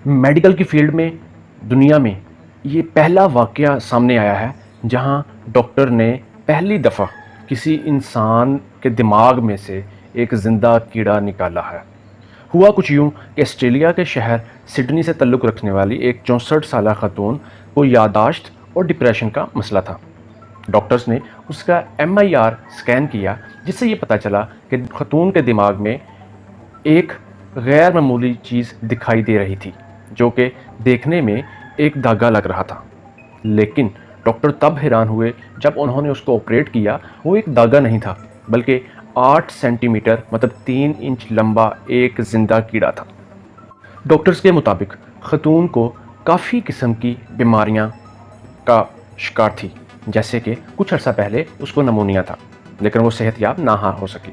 Medical کی field میں دنیا میں یہ پہلا واقعہ سامنے آیا ہے جہاں ڈاکٹر نے پہلی دفعہ کسی انسان کے دماغ میں سے ایک زندہ کیڑا نکالا ہے۔ ہوا کچھ یوں کہ آسٹریلیا کے شہر سڈنی سے تعلق رکھنے والی ایک 64 سالہ خاتون کو یادداشت اور ڈپریشن کا مسئلہ تھا۔ ڈاکٹرز نے اس کا MRI اسکین کیا، جس سے یہ پتہ چلا کہ خاتون کے دماغ میں ایک غیر معمولی چیز دکھائی دے رہی تھی، جو کہ دیکھنے میں ایک دھاگا لگ رہا تھا۔ لیکن ڈاکٹر تب حیران ہوئے جب انہوں نے اس کو آپریٹ کیا۔ وہ ایک دھاگا نہیں تھا، بلکہ 8 سینٹی میٹر مطلب 3 انچ لمبا ایک زندہ کیڑا تھا۔ ڈاکٹرز کے مطابق خاتون کو کافی قسم کی بیماریاں کا شکار تھی، جیسے کہ کچھ عرصہ پہلے اس کو نمونیا تھا، لیکن وہ صحت یاب نہ ہو سکی۔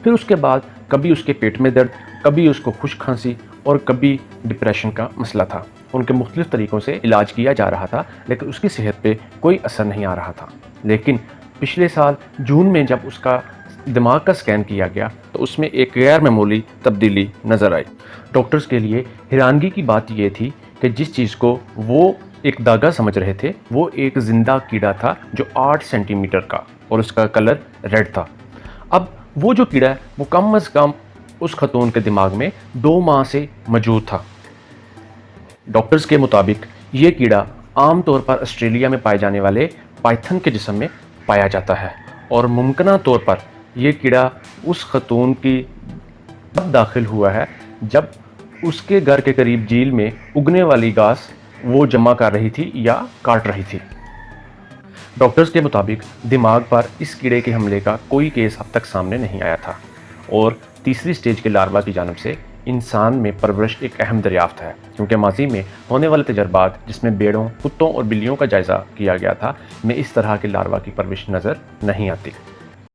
پھر اس کے بعد کبھی اس کے پیٹ میں درد، کبھی اس کو خشک کھانسی اور کبھی ڈپریشن کا مسئلہ تھا۔ ان کے مختلف طریقوں سے علاج کیا جا رہا تھا، لیکن اس کی صحت پہ کوئی اثر نہیں آ رہا تھا۔ لیکن پچھلے سال جون میں جب اس کا دماغ کا اسکین کیا گیا تو اس میں ایک غیر معمولی تبدیلی نظر آئی۔ ڈاکٹرز کے لیے حیرانگی کی بات یہ تھی کہ جس چیز کو وہ ایک دھاگا سمجھ رہے تھے، وہ ایک زندہ کیڑا تھا جو 8 سینٹی میٹر کا، اور اس کا کلر ریڈ تھا۔ اب وہ جو کیڑا ہے وہ کم از کم اس خاتون کے دماغ میں 2 ماہ سے موجود تھا۔ ڈاکٹرز کے مطابق یہ کیڑا عام طور پر آسٹریلیا میں پائے جانے والے پائتھن کے جسم میں پایا جاتا ہے، اور ممکنہ طور پر یہ کیڑا اس خاتون کی تب داخل ہوا ہے جب اس کے گھر کے قریب جھیل میں اگنے والی گھاس وہ جمع کر رہی تھی یا کاٹ رہی تھی۔ ڈاکٹرز کے مطابق دماغ پر اس کیڑے کے حملے کا کوئی کیس اب تک سامنے نہیں آیا تھا، اور تیسری سٹیج کے لاروا کی جانب سے انسان میں پرورش ایک اہم دریافت ہے، کیونکہ ماضی میں ہونے والے تجربات جس میں بیڑوں، کتوں اور بلیوں کا جائزہ کیا گیا تھا، میں اس طرح کے لاروا کی پرورش نظر نہیں آتی۔